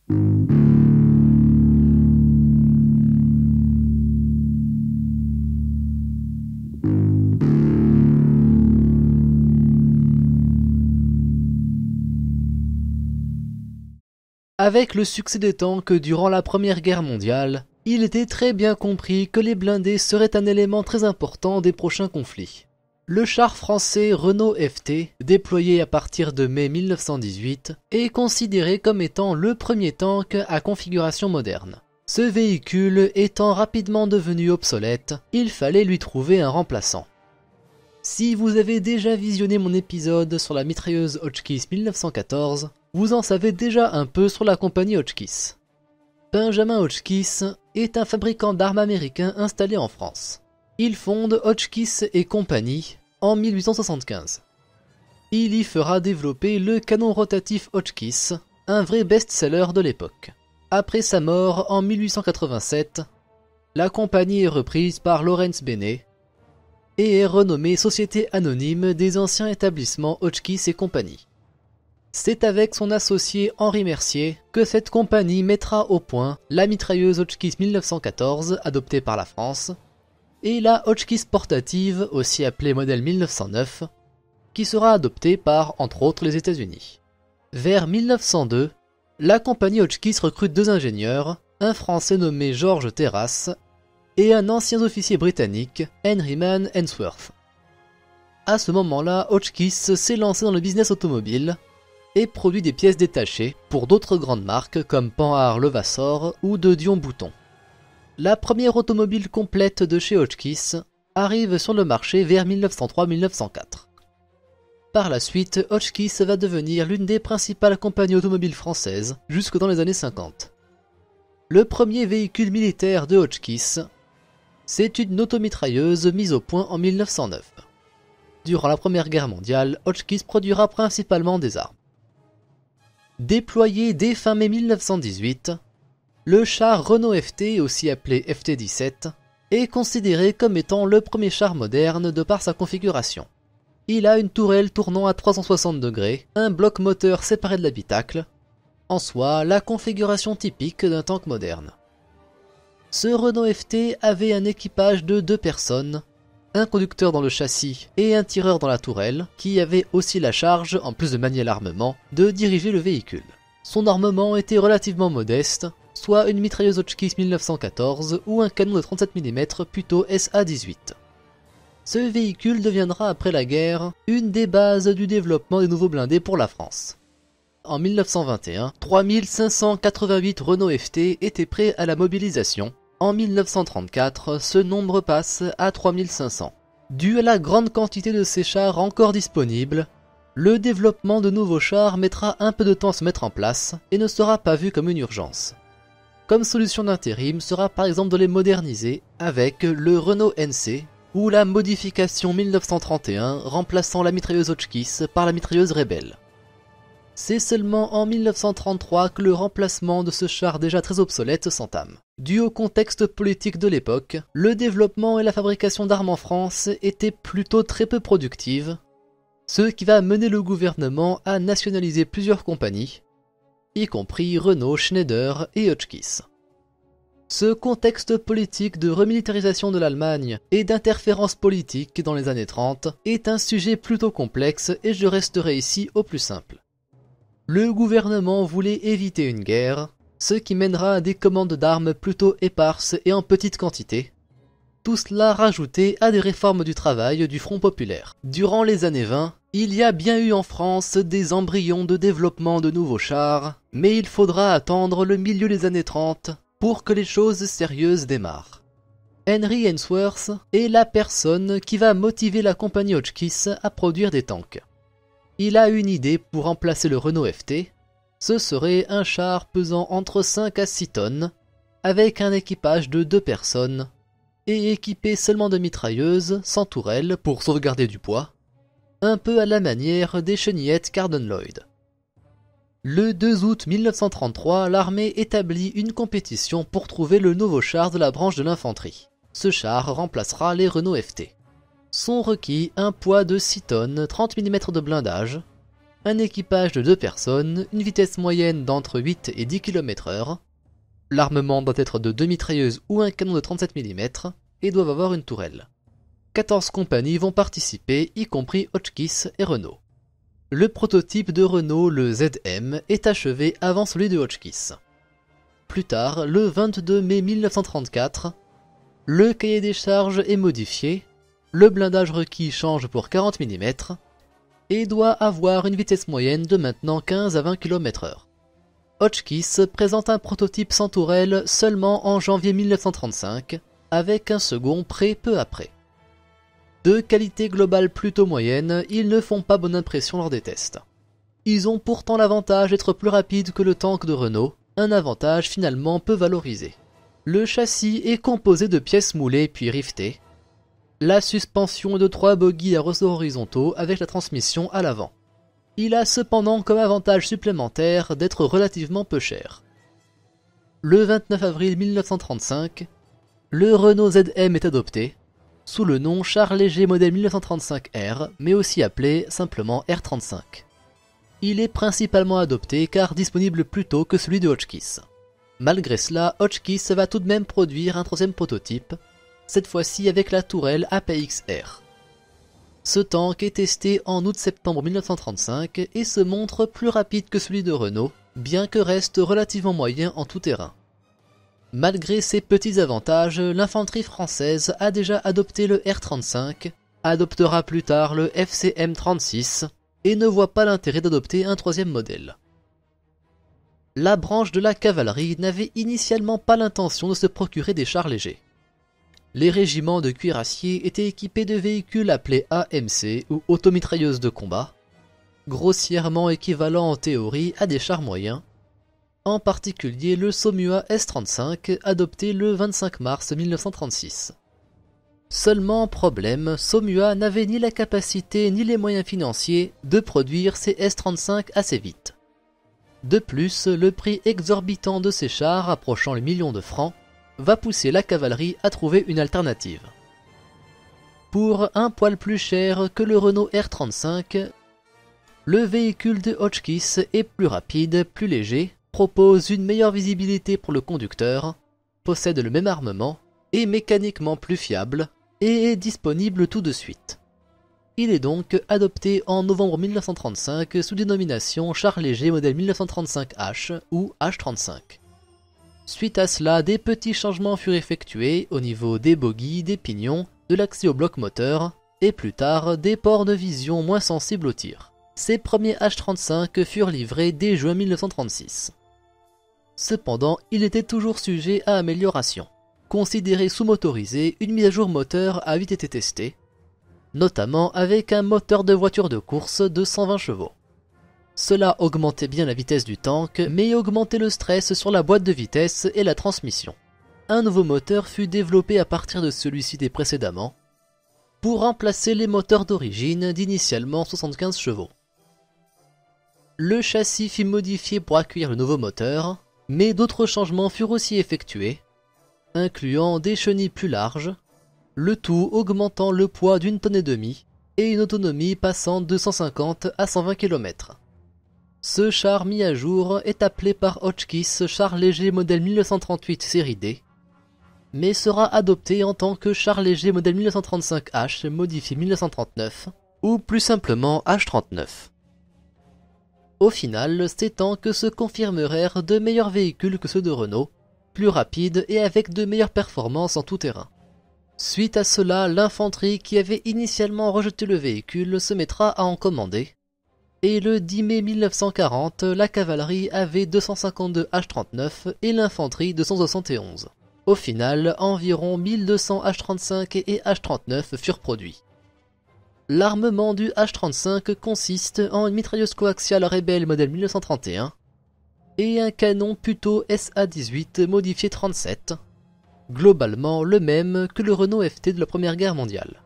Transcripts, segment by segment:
Avec le succès des tanks durant la Première Guerre mondiale, il était très bien compris que les blindés seraient un élément très important des prochains conflits. Le char français Renault FT, déployé à partir de mai 1918, est considéré comme étant le premier tank à configuration moderne. Ce véhicule étant rapidement devenu obsolète, il fallait lui trouver un remplaçant. Si vous avez déjà visionné mon épisode sur la mitrailleuse Hotchkiss 1914, vous en savez déjà un peu sur la compagnie Hotchkiss. Benjamin Hotchkiss est un fabricant d'armes américain installé en France. Il fonde Hotchkiss et compagnie en 1875. Il y fera développer le canon rotatif Hotchkiss, un vrai best-seller de l'époque. Après sa mort en 1887, la compagnie est reprise par Lawrence Bennett et est renommée Société Anonyme des anciens établissements Hotchkiss et compagnie. C'est avec son associé Henri Mercier que cette compagnie mettra au point la mitrailleuse Hotchkiss 1914 adoptée par la France et la Hotchkiss portative, aussi appelée modèle 1909, qui sera adoptée par, entre autres, les États-Unis. Vers 1902, la compagnie Hotchkiss recrute 2 ingénieurs, un Français nommé George Terrasse et un ancien officier britannique, Henryman Ainsworth. À ce moment-là, Hotchkiss s'est lancé dans le business automobile et produit des pièces détachées pour d'autres grandes marques comme Panhard Levasseur ou de Dion Bouton. La première automobile complète de chez Hotchkiss arrive sur le marché vers 1903-1904. Par la suite, Hotchkiss va devenir l'une des principales compagnies automobiles françaises jusque dans les années 50. Le premier véhicule militaire de Hotchkiss, c'est une automitrailleuse mise au point en 1909. Durant la Première Guerre mondiale, Hotchkiss produira principalement des armes. Déployé dès fin mai 1918, le char Renault FT, aussi appelé FT-17, est considéré comme étant le premier char moderne de par sa configuration. Il a une tourelle tournant à 360 degrés, un bloc moteur séparé de l'habitacle, en soi la configuration typique d'un tank moderne. Ce Renault FT avait un équipage de 2 personnes, un conducteur dans le châssis et un tireur dans la tourelle, qui avait aussi la charge, en plus de manier l'armement, de diriger le véhicule. Son armement était relativement modeste, soit une mitrailleuse Hotchkiss 1914 ou un canon de 37 mm plutôt SA-18. Ce véhicule deviendra après la guerre une des bases du développement des nouveaux blindés pour la France. En 1921, 3588 Renault FT étaient prêts à la mobilisation. En 1934, ce nombre passe à 3500. Dû à la grande quantité de ces chars encore disponibles, le développement de nouveaux chars mettra un peu de temps à se mettre en place et ne sera pas vu comme une urgence. Comme solution d'intérim sera par exemple de les moderniser avec le Renault NC ou la modification 1931 remplaçant la mitrailleuse Hotchkiss par la mitrailleuse Rebelle. C'est seulement en 1933 que le remplacement de ce char déjà très obsolète s'entame. Dû au contexte politique de l'époque, le développement et la fabrication d'armes en France étaient plutôt très peu productives, ce qui va mener le gouvernement à nationaliser plusieurs compagnies, y compris Renault, Schneider et Hotchkiss. Ce contexte politique de remilitarisation de l'Allemagne et d'interférence politique dans les années 30 est un sujet plutôt complexe et je resterai ici au plus simple. Le gouvernement voulait éviter une guerre, ce qui mènera à des commandes d'armes plutôt éparses et en petite quantité. Tout cela rajouté à des réformes du travail du Front populaire. Durant les années 20, il y a bien eu en France des embryons de développement de nouveaux chars, mais il faudra attendre le milieu des années 30 pour que les choses sérieuses démarrent. Henry Ainsworth est la personne qui va motiver la compagnie Hotchkiss à produire des tanks. Il a une idée pour remplacer le Renault FT. Ce serait un char pesant entre 5 à 6 tonnes, avec un équipage de 2 personnes, et équipé seulement de mitrailleuses, sans tourelle pour sauvegarder du poids, un peu à la manière des chenillettes Carden Loyd. Le 2 août 1933, l'armée établit une compétition pour trouver le nouveau char de la branche de l'infanterie. Ce char remplacera les Renault FT. Sont requis un poids de 6 tonnes, 30 mm de blindage, un équipage de 2 personnes, une vitesse moyenne d'entre 8 et 10 km/h. L'armement doit être de 2 mitrailleuses ou un canon de 37 mm et doivent avoir une tourelle. 14 compagnies vont participer, y compris Hotchkiss et Renault. Le prototype de Renault, le ZM, est achevé avant celui de Hotchkiss. Plus tard, le 22 mai 1934, le cahier des charges est modifié, le blindage requis change pour 40 mm et doit avoir une vitesse moyenne de maintenant 15 à 20 km/h. Hotchkiss présente un prototype sans tourelle seulement en janvier 1935, avec un second prêt peu après. De qualité globale plutôt moyenne, ils ne font pas bonne impression lors des tests. Ils ont pourtant l'avantage d'être plus rapides que le tank de Renault, un avantage finalement peu valorisé. Le châssis est composé de pièces moulées puis rivetées. La suspension est de 3 bogies à ressorts horizontaux avec la transmission à l'avant. Il a cependant comme avantage supplémentaire d'être relativement peu cher. Le 29 avril 1935, le Renault ZM est adopté, sous le nom char léger modèle 1935R, mais aussi appelé simplement R35. Il est principalement adopté car disponible plus tôt que celui de Hotchkiss. Malgré cela, Hotchkiss va tout de même produire un troisième prototype, cette fois-ci avec la tourelle APX-R. Ce tank est testé en août-septembre 1935 et se montre plus rapide que celui de Renault, bien que reste relativement moyen en tout terrain. Malgré ces petits avantages, l'infanterie française a déjà adopté le R35, adoptera plus tard le FCM36 et ne voit pas l'intérêt d'adopter un troisième modèle. La branche de la cavalerie n'avait initialement pas l'intention de se procurer des chars légers. Les régiments de cuirassiers étaient équipés de véhicules appelés AMC ou automitrailleuses de combat, grossièrement équivalents en théorie à des chars moyens, en particulier le Saumua S-35 adopté le 25 mars 1936. Seulement problème, Saumua n'avait ni la capacité ni les moyens financiers de produire ces S-35 assez vite. De plus, le prix exorbitant de ces chars, approchant le million de francs, va pousser la cavalerie à trouver une alternative. Pour un poil plus cher que le Renault R35, le véhicule de Hotchkiss est plus rapide, plus léger, propose une meilleure visibilité pour le conducteur, possède le même armement, est mécaniquement plus fiable et est disponible tout de suite. Il est donc adopté en novembre 1935 sous dénomination char léger modèle 1935H ou H35. Suite à cela, des petits changements furent effectués au niveau des bogies, des pignons, de l'accès au bloc moteur et plus tard des ports de vision moins sensibles au tir. Ces premiers H35 furent livrés dès juin 1936. Cependant, il était toujours sujet à amélioration. Considéré sous-motorisé, une mise à jour moteur a vite été testée, notamment avec un moteur de voiture de course de 120 chevaux. Cela augmentait bien la vitesse du tank, mais augmentait le stress sur la boîte de vitesse et la transmission. Un nouveau moteur fut développé à partir de celui cité précédemment, pour remplacer les moteurs d'origine d'initialement 75 chevaux. Le châssis fut modifié pour accueillir le nouveau moteur, mais d'autres changements furent aussi effectués, incluant des chenilles plus larges, le tout augmentant le poids d'1,5 tonnes et une autonomie passant de 150 à 120 km. Ce char mis à jour est appelé par Hotchkiss char léger modèle 1938 série D, mais sera adopté en tant que char léger modèle 1935H modifié 1939, ou plus simplement H39. Au final, ces tanks se confirmèrent de meilleurs véhicules que ceux de Renault, plus rapides et avec de meilleures performances en tout terrain. Suite à cela, l'infanterie qui avait initialement rejeté le véhicule se mettra à en commander, et le 10 mai 1940, la cavalerie avait 252 H39 et l'infanterie 271. Au final, environ 1200 H35 et H39 furent produits. L'armement du H35 consiste en une mitrailleuse coaxiale Rebelle modèle 1931 et un canon Puto SA-18 modifié 37, globalement le même que le Renault FT de la Première Guerre mondiale.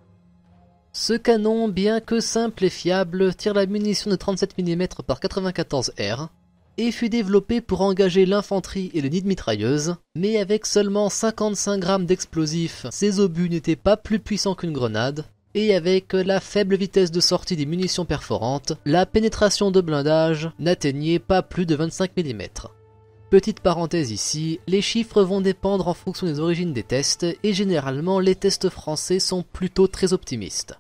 Ce canon, bien que simple et fiable, tire la munition de 37 mm par 94 R et fut développé pour engager l'infanterie et le nid de mitrailleuse, mais avec seulement 55 grammes d'explosifs, ces obus n'étaient pas plus puissants qu'une grenade, et avec la faible vitesse de sortie des munitions perforantes, la pénétration de blindage n'atteignait pas plus de 25 mm. Petite parenthèse ici, les chiffres vont dépendre en fonction des origines des tests et généralement les tests français sont plutôt très optimistes.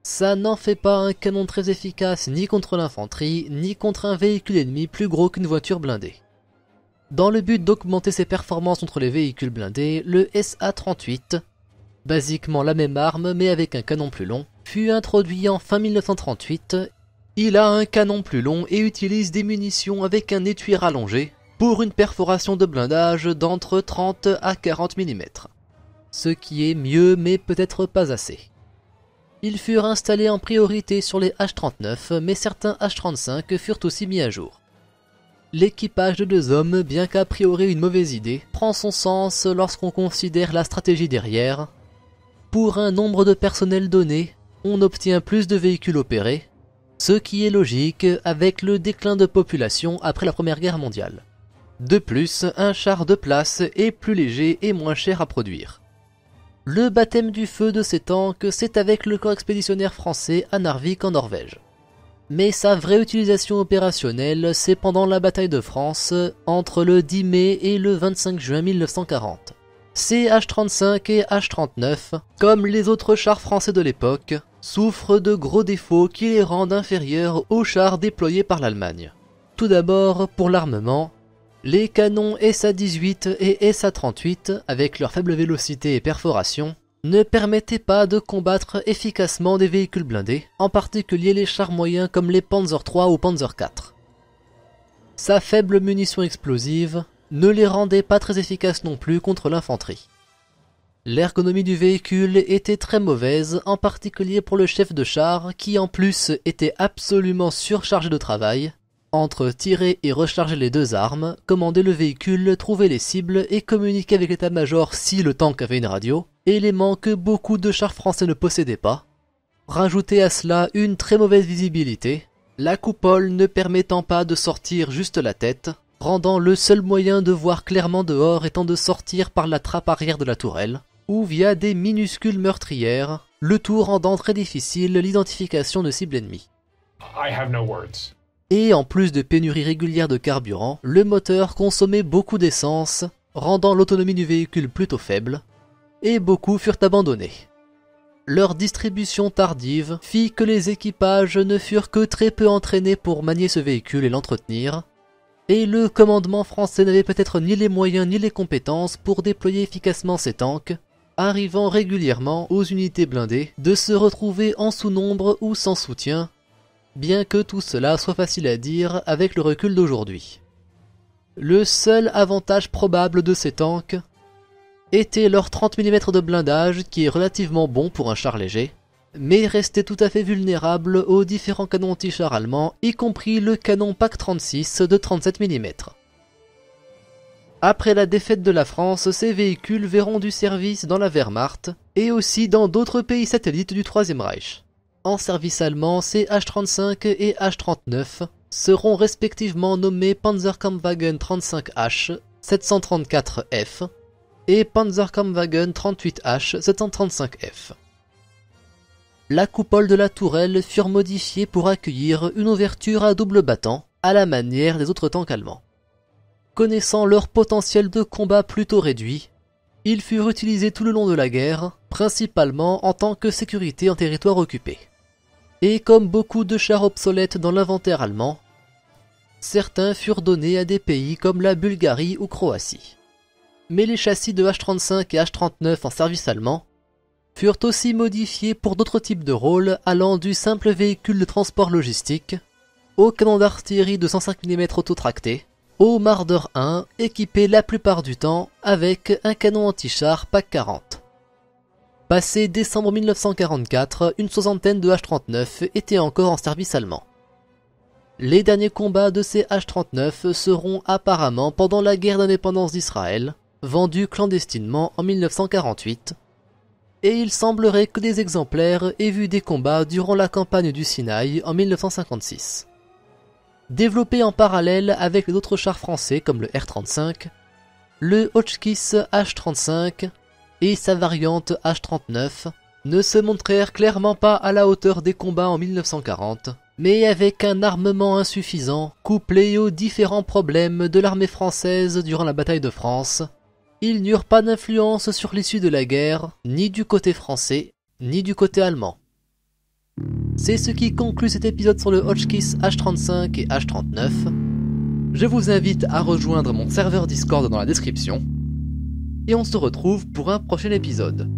Ça n'en fait pas un canon très efficace ni contre l'infanterie, ni contre un véhicule ennemi plus gros qu'une voiture blindée. Dans le but d'augmenter ses performances contre les véhicules blindés, le SA-38, basiquement la même arme mais avec un canon plus long, fut introduit en fin 1938. Il a un canon plus long et utilise des munitions avec un étui rallongé pour une perforation de blindage d'entre 30 à 40 mm. Ce qui est mieux mais peut-être pas assez. Ils furent installés en priorité sur les H-39 mais certains H-35 furent aussi mis à jour. L'équipage de 2 hommes, bien qu'a priori une mauvaise idée, prend son sens lorsqu'on considère la stratégie derrière. Pour un nombre de personnel donné, on obtient plus de véhicules opérés, ce qui est logique avec le déclin de population après la Première Guerre mondiale. De plus, un char de place est plus léger et moins cher à produire. Le baptême du feu de ces tanks, c'est avec le corps expéditionnaire français à Narvik en Norvège. Mais sa vraie utilisation opérationnelle, c'est pendant la bataille de France, entre le 10 mai et le 25 juin 1940. Ces H-35 et H-39, comme les autres chars français de l'époque, souffrent de gros défauts qui les rendent inférieurs aux chars déployés par l'Allemagne. Tout d'abord, pour l'armement, les canons SA-18 et SA-38, avec leur faible vélocité et perforation, ne permettaient pas de combattre efficacement des véhicules blindés, en particulier les chars moyens comme les Panzer III ou Panzer IV. Sa faible munition explosive ne les rendait pas très efficaces non plus contre l'infanterie. L'ergonomie du véhicule était très mauvaise, en particulier pour le chef de char qui en plus était absolument surchargé de travail, entre tirer et recharger les 2 armes, commander le véhicule, trouver les cibles et communiquer avec l'état-major si le tank avait une radio, élément que beaucoup de chars français ne possédaient pas. Rajoutez à cela une très mauvaise visibilité, la coupole ne permettant pas de sortir juste la tête, rendant le seul moyen de voir clairement dehors étant de sortir par la trappe arrière de la tourelle, ou via des minuscules meurtrières, le tout rendant très difficile l'identification de cibles ennemies. I have no words. Et en plus de pénuries régulières de carburant, le moteur consommait beaucoup d'essence, rendant l'autonomie du véhicule plutôt faible, et beaucoup furent abandonnés. Leur distribution tardive fit que les équipages ne furent que très peu entraînés pour manier ce véhicule et l'entretenir, et le commandement français n'avait peut-être ni les moyens ni les compétences pour déployer efficacement ces tanks, arrivant régulièrement aux unités blindées de se retrouver en sous-nombre ou sans soutien, bien que tout cela soit facile à dire avec le recul d'aujourd'hui. Le seul avantage probable de ces tanks était leur 30 mm de blindage qui est relativement bon pour un char léger, mais restait tout à fait vulnérable aux différents canons anti-chars allemands, y compris le canon PAC-36 de 37 mm. Après la défaite de la France, ces véhicules verront du service dans la Wehrmacht et aussi dans d'autres pays satellites du Troisième Reich. En service allemand, ces H-35 et H-39 seront respectivement nommés Panzerkampfwagen 35H 734F et Panzerkampfwagen 38H 735F. La coupole de la tourelle furent modifiées pour accueillir une ouverture à double battant, à la manière des autres tanks allemands. Connaissant leur potentiel de combat plutôt réduit, ils furent utilisés tout le long de la guerre, principalement en tant que sécurité en territoire occupé. Et comme beaucoup de chars obsolètes dans l'inventaire allemand, certains furent donnés à des pays comme la Bulgarie ou Croatie. Mais les châssis de H-35 et H-39 en service allemand furent aussi modifiés pour d'autres types de rôles allant du simple véhicule de transport logistique au canon d'artillerie de 105 mm autotracté, au Marder 1 équipé la plupart du temps avec un canon anti-char PAC-40. Passé décembre 1944, une soixantaine de H-39 étaient encore en service allemand. Les derniers combats de ces H-39 seront apparemment pendant la guerre d'indépendance d'Israël, vendus clandestinement en 1948, et il semblerait que des exemplaires aient vu des combats durant la campagne du Sinaï en 1956. Développé en parallèle avec les autres chars français comme le R-35, le Hotchkiss H-35 et sa variante H-39 ne se montrèrent clairement pas à la hauteur des combats en 1940, mais avec un armement insuffisant, couplé aux différents problèmes de l'armée française durant la bataille de France, ils n'eurent pas d'influence sur l'issue de la guerre, ni du côté français, ni du côté allemand. C'est ce qui conclut cet épisode sur le Hotchkiss H35 et H39. Je vous invite à rejoindre mon serveur Discord dans la description, et on se retrouve pour un prochain épisode.